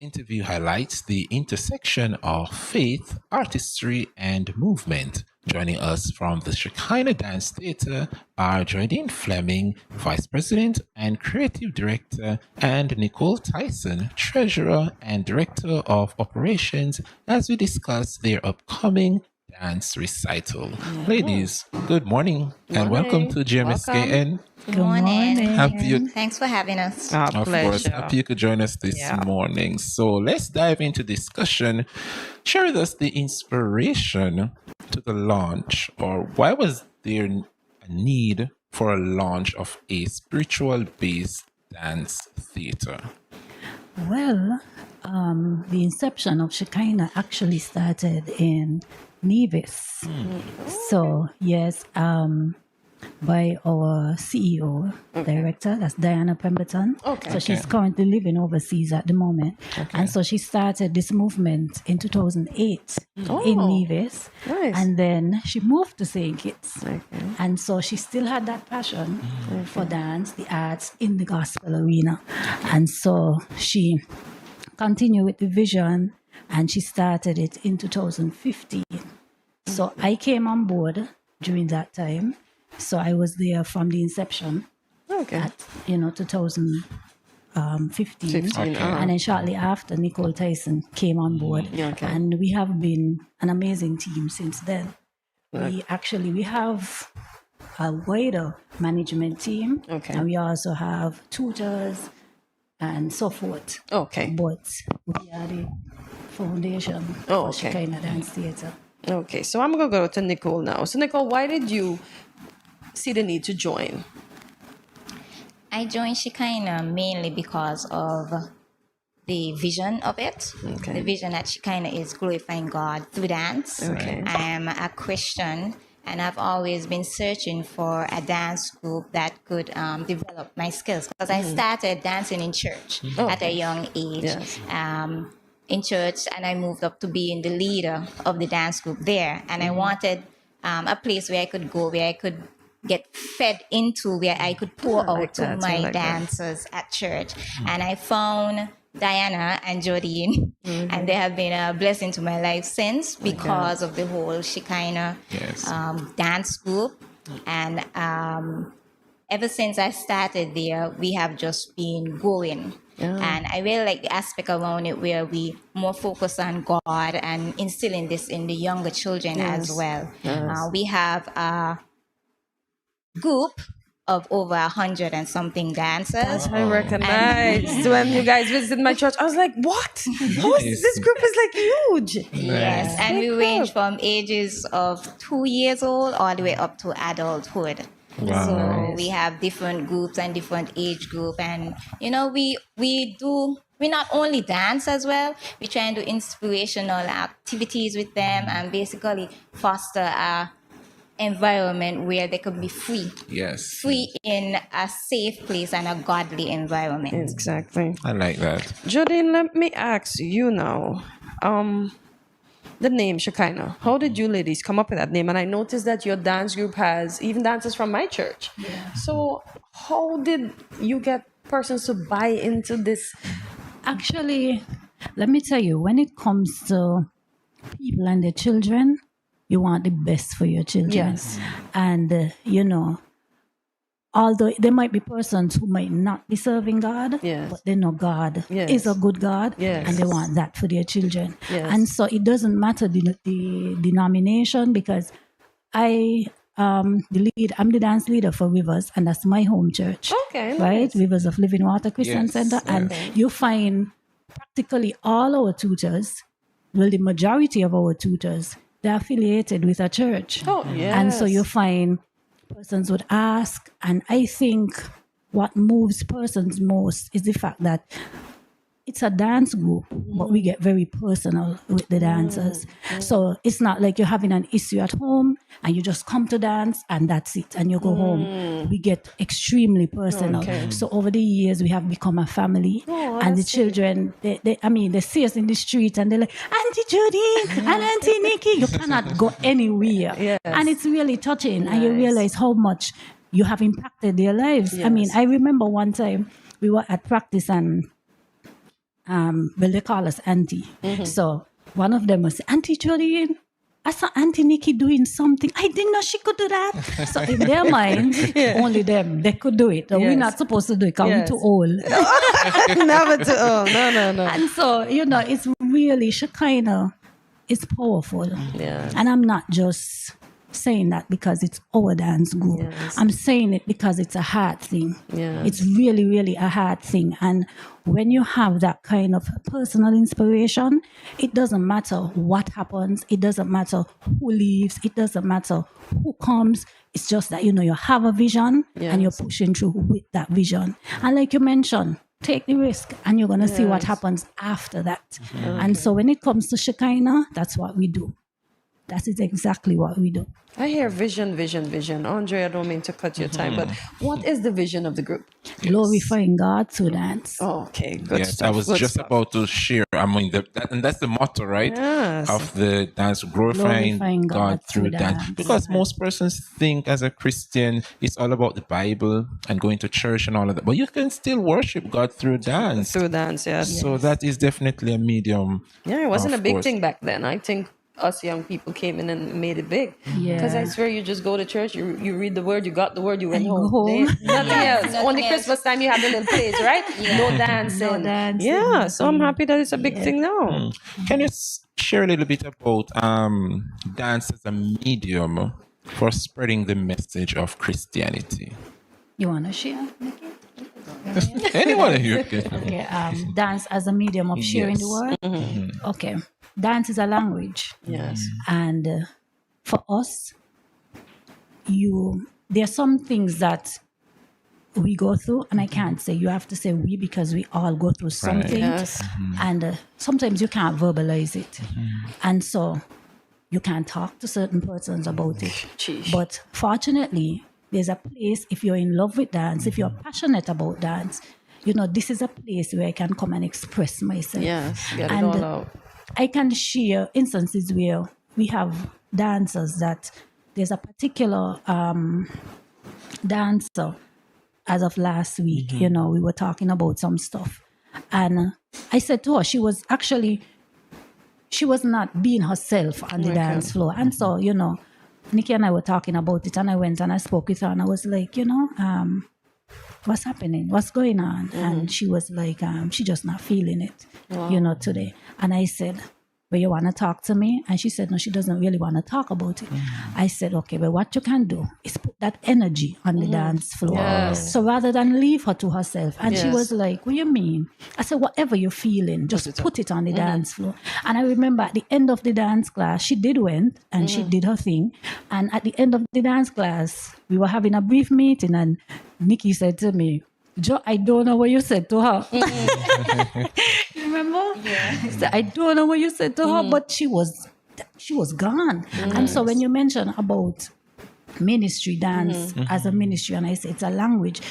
interview highlights the intersection of faith, artistry, and movement. Joining us from the Shekhinah Dance Theatre are Jodine Flemming, Vice President and Creative Director, and Nicole Tyson, Treasurer and Director of Operations, as we discuss their upcoming dance recital. Ladies, good morning and welcome to GMSKN. Good morning. Happy you, Thanks for having us. of course, happy you could join us this morning. So let's dive into discussion. Share with us the inspiration to the launch, or why was there a need for a launch of a spiritual-based dance theater? Well, the inception of Shekhinah actually started in Nevis. So, yes, by our CEO, director, that's Diana Pemberton. So she's currently living overseas at the moment. And so she started this movement in 2008 in Nevis. Nice. And then she moved to St. Kitts. And so she still had that passion for dance, the arts in the gospel arena. And so she continued with the vision and she started it in 2015. So I came on board during that time. So I was there from the inception at, 2015. And then shortly after, Nicole Tyson came on board. And we have been an amazing team since then. We have a wider management team. And we also have tutors and so forth. But we are the foundation for Shekhinah Dance Theatre. Okay, so I'm going to go to Nicole now. So Nicole, why did you see the need to join? I joined Shekhinah mainly because of the vision of it. The vision at Shekhinah is glorifying God through dance. I am a Christian and I've always been searching for a dance group that could develop my skills because I started dancing in church at a young age. In church, and I moved up to being the leader of the dance group there. And I wanted a place where I could go, where I could get fed into, where I could pour out to my dancers at church. And I found Diana and Jodine, and they have been a blessing to my life since because of the whole Shekhinah dance group. And ever since I started there, we have just been going. And I really like the aspect around it where we more focus on God and instilling this in the younger children as well. We have a group of over 100 and something dancers. I recognized when you guys visited my church. I was like, what? This group is like huge. Yes, and we range from ages of 2 years old all the way up to adulthood. So we have different groups and different age group, and we not only dance as well, we try and do inspirational activities with them and basically foster a environment where they could be free. Free in a safe place and a godly environment. Exactly. I like that. Jodine, let me ask you now. The name Shekhinah. How did you ladies come up with that name? And I noticed that your dance group has even dancers from my church. So how did you get persons to buy into this? Actually, let me tell you, when it comes to people and their children, you want the best for your children. And, although there might be persons who might not be serving God, but they know God is a good God, and they want that for their children. And so it doesn't matter the denomination, because I'm the dance leader for Rivers, and that's my home church. Right? Rivers of Living Water Christian Center. And you find practically all our tutors, well, the majority of our tutors, they're affiliated with a church. And so you find persons would ask, and I think what moves persons most is the fact that it's a dance group, but we get very personal with the dancers. So it's not like you're having an issue at home and you just come to dance and that's it, and you go home. We get extremely personal. So over the years, we have become a family. And the children, they see us in the street and they're like, Auntie Jodine and Auntie Nikki. You cannot go anywhere. And it's really touching. And you realize how much you have impacted their lives. I mean, I remember one time we were at practice and they call us auntie. So one of them was, Auntie Jodine, I saw Auntie Nikki doing something. I didn't know she could do that. So in their mind, only them, they could do it. We're not supposed to do it because we're too old. Never too old. No. And so, it's really, Shekhinah is powerful. Yeah. And I'm not just saying that because it's our dance group. Yes. I'm saying it because it's a heart thing. Yes. It's really, really a heart thing. And when you have that kind of personal inspiration, it doesn't matter what happens. It doesn't matter who leaves. It doesn't matter who comes. It's just that, you have a vision and you're pushing through with that vision. And like you mentioned, take the risk and you're going to see what happens after that. And so when it comes to Shekhinah, that's what we do. That is exactly what we do. I hear vision. Andre, I don't mean to cut your time, but what is the vision of the group? Glorifying God through dance. Oh, okay, good Yes, stuff. I was just about to share. I mean, and that's the motto, right? Yes. Of the dance, glorifying God through dance. Because most persons think as a Christian, it's all about the Bible and going to church and all of that. But you can still worship God through dance. Through dance, yes. So that is definitely a medium. Yeah, it wasn't a big course. thing back then. I think us young people came in and made it big. Yeah. Because I swear you just go to church, you read the word, you got the word, you went And you home. go home. Nothing else. Nothing Only else. Christmas time you have the little plays, right? No dancing. No dancing. Yeah, so I'm happy that it's a big thing now. Can you share a little bit about dance as a medium for spreading the message of Christianity? You want to share, Nikki? Anyone here can. Okay, dance as a medium of sharing the word. Okay, dance is a language. Yes. And for us, there are some things that we go through, and I can't say you have to say we because we all go through something. Yes. And sometimes you can't verbalize it. And so you can't talk to certain persons about it. Sheesh. But fortunately, there's a place, if you're in love with dance, if you're passionate about dance, this is a place where I can come and express myself. Yes, get it And all out. I can share instances where we have dancers that there's a particular dancer. As of last week, we were talking about some stuff. And I said to her, she was not being herself on the dance floor. And so, Nikki and I were talking about it, and I went and I spoke with her, and I was like, what's happening? What's going on? And she was like, she just not feeling it, today. And I said, well, you want to talk to me? And she said, no, she doesn't really want to talk about it. I said, okay, but what you can do is put that energy on the dance floor. Yes. So rather than leave her to herself. And she was like, what do you mean? I said, whatever you're feeling, just put it on the dance floor. And I remember at the end of the dance class, she did went and she did her thing. And at the end of the dance class, we were having a brief meeting, and Nikki said to me, Jo, I don't know what you said to her. Remember? Yeah. So I don't know what you said to her, but she was gone. And so when you mention about ministry dance as a ministry, and I say it's a language,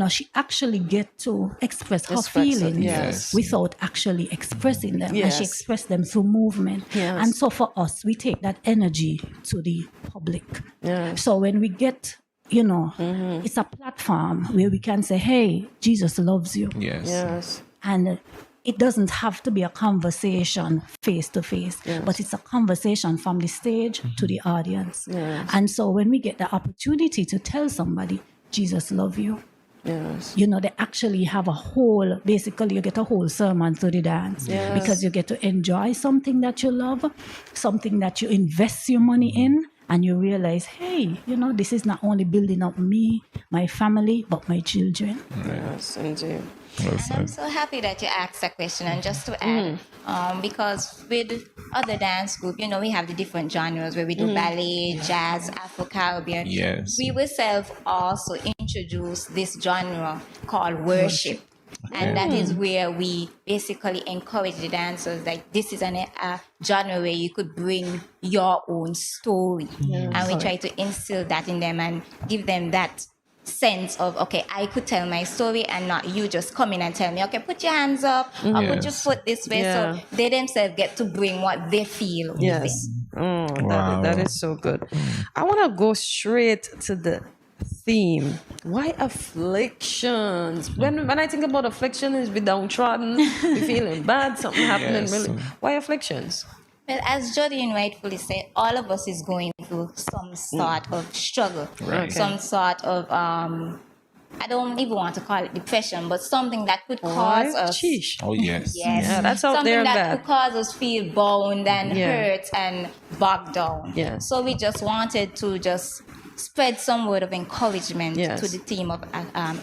she actually get to express her feelings without actually expressing them. And she expressed them through movement. Yes. And so for us, we take that energy to the public. Yes. So when we get it's a platform where we can say, hey, Jesus loves you. Yes. And it doesn't have to be a conversation face to face, but it's a conversation from the stage to the audience. Yes. And so when we get the opportunity to tell somebody, Jesus loves you, Yes. they actually have basically you get a whole sermon through the dance because you get to enjoy something that you love, something that you invest your money in. And you realize, hey, this is not only building up me, my family, but my children. Yes, indeed. Well I'm said. so happy that you asked that question. And just to add, because with other dance groups, we have the different genres where we do ballet, jazz, Afro-Caribbean. Yes. We ourselves also introduce this genre called worship. And that is where we basically encourage the dancers that this is a genre where you could bring your own story. And we try to instill that in them and give them that sense of, okay, I could tell my story and not you just come in and tell me, okay, put your hands up or put your foot this way. Yeah. So they themselves get to bring what they feel. Yes. Wow. That is so good. I want to go straight to the theme. Why afflictions? When I think about affliction, is be downtrodden, be feeling bad, something happening. Yes. Really, why afflictions? Well, as Jodine rightfully said, all of us is going through some sort of struggle, Right. some sort of I don't even want to call it depression, but something that could cause us. Sheesh. Oh, yes. Yes, Yeah, that's out something there and that bad. could cause us feel bound and hurt and bogged down. Yes. So we just wanted to just spread some word of encouragement Yes. to the theme of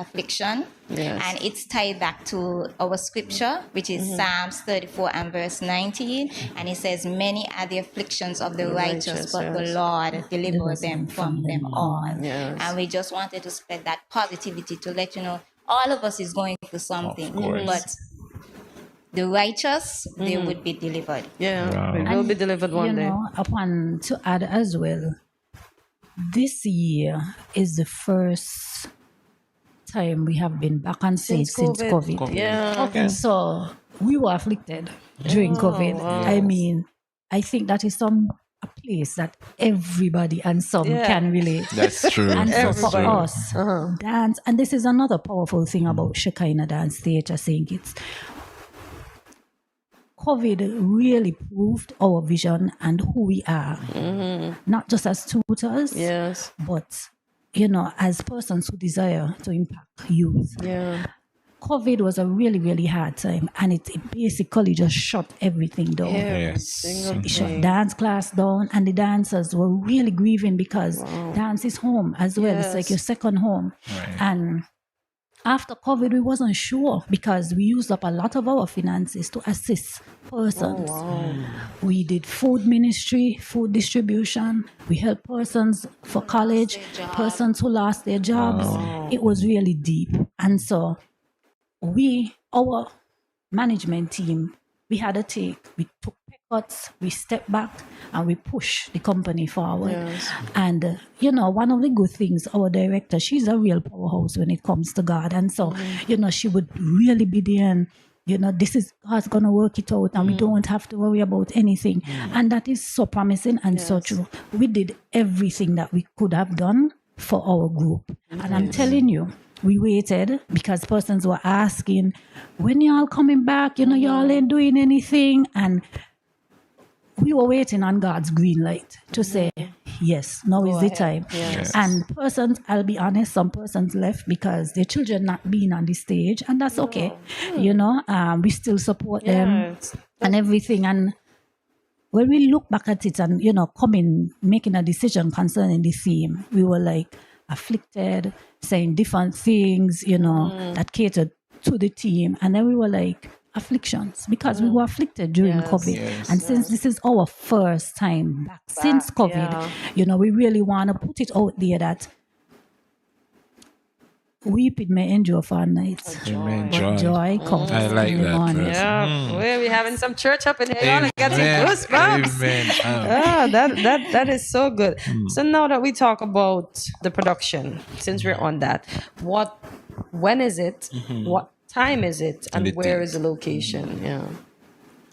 affliction. Yes. And it's tied back to our scripture, which is Psalms 34 and verse 19. And it says, many are the afflictions of the righteous, but the Lord delivers them from them all. Yes. And we just wanted to spread that positivity to let you know all of us is going through something, Of course. but the righteous, they would be delivered. Yeah, Wow. it will be delivered one day. Upon to add as well, this year is the first time we have been back on stage since COVID. Yeah. Okay. So we were afflicted during COVID. wow. I mean, I think that is a place that everybody and some can relate. That's true. And so That's for true. us, dance, and this is another powerful thing about Shekhinah Dance Theatre, saying it's COVID really proved our vision and who we are, not just as tutors, Yes. but as persons who desire to impact youth. Yeah. COVID was a really, really hard time, and it basically just shut everything down. Yes. It shut dance class down, and the dancers were really grieving because dance is home as well. It's like your second home. Right. And after COVID, we wasn't sure because we used up a lot of our finances to assist persons. We did food ministry, food distribution. We helped persons for college, persons who lost their jobs. It was really deep. And so our management team, we had a take. We took pay cuts, we stepped back, and we pushed the company forward. Yes. And, one of the good things, our director, she's a real powerhouse when it comes to God. And so, she would really be there and, this is God's going to work it out and we don't have to worry about anything. And that is so promising and so true. We did everything that we could have done for our group. And I'm telling you, we waited because persons were asking, when y'all coming back? Y'all ain't doing anything. And we were waiting on God's green light to say, yes, now is the time. Yes. And persons, I'll be honest, some persons left because their children not being on the stage, and that's okay. We still support them and everything. And when we look back at it and, making a decision concerning the theme, we were like afflicted, saying different things, that catered to the team. And then we were like, afflictions, because we were afflicted during COVID. And since this is our first time back since COVID, we really want to put it out there that weeping may endure for a night, Amen. but joy comes I like in the that morning. verse. Yeah. We're having some church up in here. Y'all got some Amen. goosebumps. Amen. That is so good. So now that we talk about the production, since we're on that, when is it? What time is it? And And the where date. is the location? Yeah.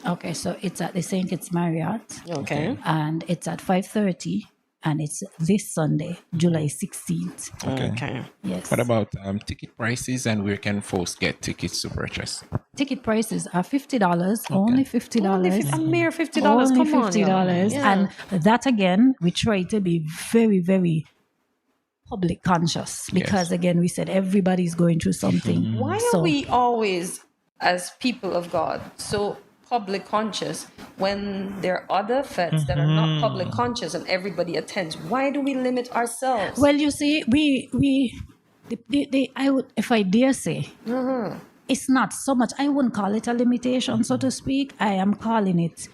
Okay, so it's at the St. Kitts Marriott, Okay. and it's at 5:30, and it's this Sunday, July 16th. Okay. Yes. What about ticket prices and where can folks get tickets to purchase? Ticket prices are $50, only $50. A mere $50. Only Come on. $50. Yeah. And that again, we try to be very, very public conscious because again, we said everybody's going through something. Why are we always, as people of God, so public conscious when there are other fests that are not public conscious and everybody attends? Why do we limit ourselves? Well, you see, I would, if I dare say, it's not so much, I wouldn't call it a limitation, so to speak. I am calling it,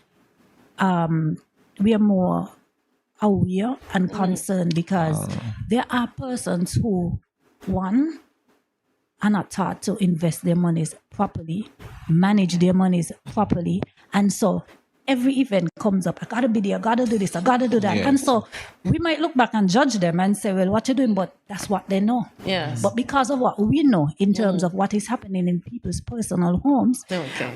we are more aware and concerned because there are persons who, one, are not taught to invest their monies properly, manage their monies properly. And so every event comes up. I gotta be there, I gotta do this, I gotta do that. Yes. And so we might look back and judge them and say, well, what you doing? But that's what they know. Yes. But because of what we know in terms of what is happening in people's personal homes,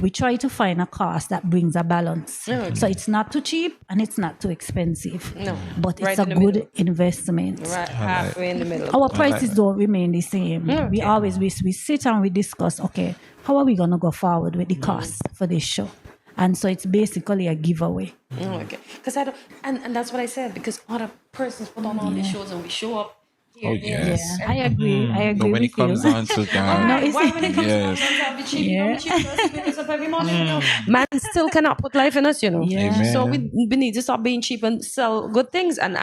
we try to find a cost that brings a balance. So it's not too cheap and it's not too expensive. No. But Right it's a in the good middle. investment. Right, halfway in the middle. Our prices don't remain the same. We always we sit and we discuss, okay, how are we going to go forward with the cost for this show? And so it's basically a giveaway. Okay. Because I don't, and that's what I said, because other persons put on all these shows and we show up. Oh, yes. I agree. I agree But when with it comes you. on to that, Why when it comes Yes. to I'll be cheap, you know, cheap because we wake us up every morning, you know. Man still cannot put life in us, you know. Yeah. Amen. So we need to stop being cheap and sell good things. And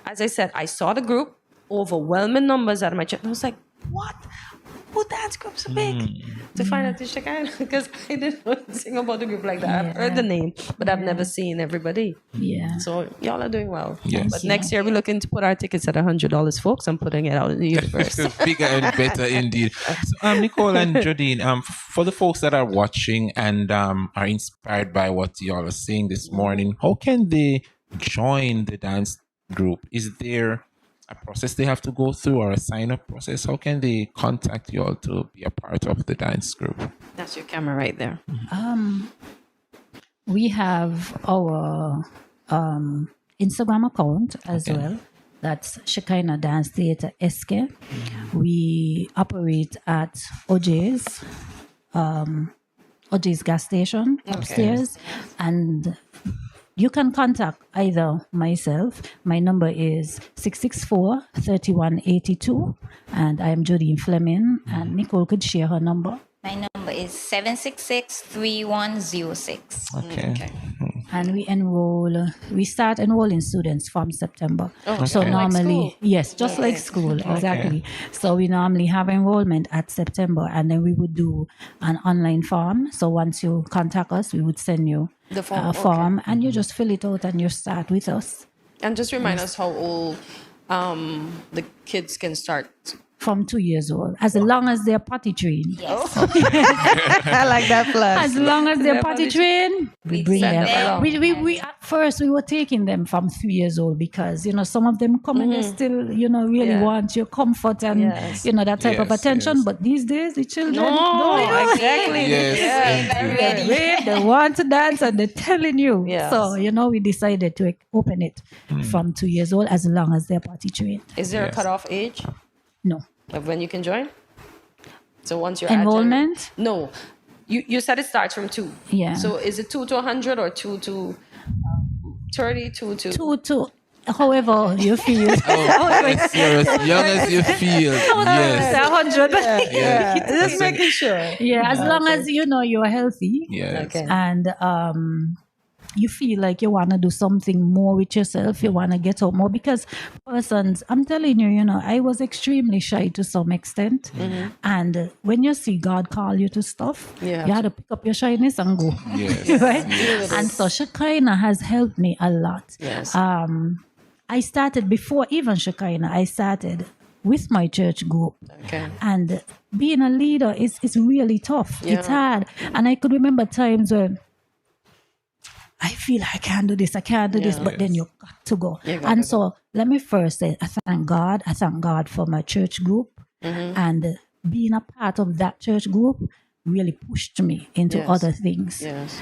as I said, I saw the group, overwhelming numbers out of my church. And I was like, what? Who dance groups are big? To find out this Shekhinah, because I didn't know anything about the group like that. I've heard the name, but I've never seen everybody. Yeah. So y'all are doing well. Yes. But next year we're looking to put our tickets at $100, folks. I'm putting it out in the universe. Bigger and better indeed. So, Nicole and Jodine, for the folks that are watching and are inspired by what y'all are saying this morning, how can they join the dance group? Is there a process they have to go through or a sign-up process? How can they contact you all to be a part of the dance group? That's your camera right there. We have our Instagram account as well. That's Shekhinah Dance Theatre SK. We operate at OJ's gas station upstairs. And you can contact either myself. My number is 664-3182. And I am Jodine Flemming. And Nicole could share her number. My number is 766-3106. Okay. And we start enrolling students from September. So Okay. normally, Like school. yes, just like school, exactly. So we normally have enrollment at September, and then we would do an online form. So once you contact us, we would send you The form, a form, and you just fill it out and you start with us. And just remind us how old the kids can start. From 2 years old, as long as they're potty trained. Yes. I like that plug. As long as they're potty trained, we bring send them. them along. We at first we were taking them from 3 years old because some of them come and they still really want your comfort and that type of Yes, attention. yes. But these days the children No, exactly. Yes. they want to dance and they're telling you. Yes. So we decided to open it from 2 years old as long as they're potty trained. Is there a Yes. cutoff age No of when you can join? So once you're enrollment. No. You said it starts from 2. Yeah. So is it 2 to 100 or 2 to 30, 2 to... to however you feel. Yes, you're as young as you feel. Yes. 100. Yeah. Just making sure. Yeah, as long as you're healthy Yes. Okay. and you feel like you want to do something more with yourself, you want to get out more, because persons, I'm telling you, I was extremely shy to some extent. And when you see God call you to stuff, Yeah. you had to pick up your shyness and go. Yes. Right? Yes. And so Shekhinah has helped me a lot. Yes. I started before even Shekhinah, I started with my church group. Okay. And being a leader is really tough. Yeah. It's hard. And I could remember times when I feel I can't do this, but then you got to go. You got And to so let me first say, I thank God for my church group. And being a part of that church group really pushed me into Yes. other things. Yes.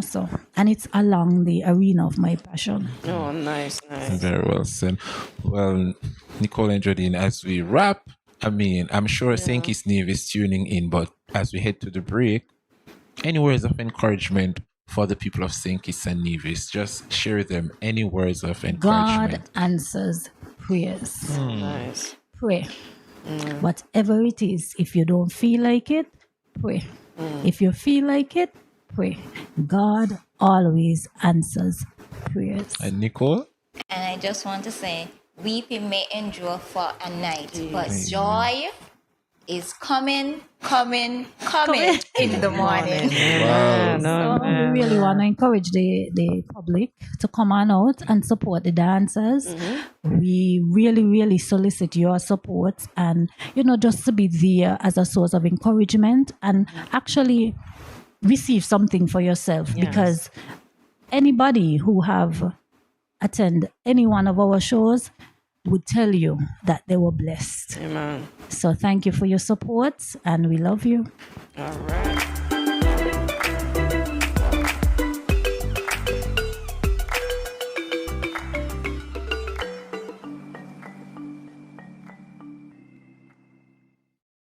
So, and it's along the arena of my passion. Oh, nice. Very well said. Well, Nicole and Jodine, as we wrap, I'm sure stkittsnevis is tuning in, but as we head to the break, any words of encouragement for the people of stkittsnevis? Just share them. Any words of encouragement? God answers prayers. Nice. Pray. Whatever it is, if you don't feel like it, pray. If you feel like it, pray. God always answers prayers. And Nicole? And I just want to say, weeping may endure for a night, but joy is coming in the morning. So we really want to encourage the public to come on out and support the dancers. We really, really solicit your support and, just to be there as a source of encouragement and actually receive something for yourself, because anybody who have attend any one of our shows would tell you that they were blessed. Amen. So thank you for your support, and we love you. All right.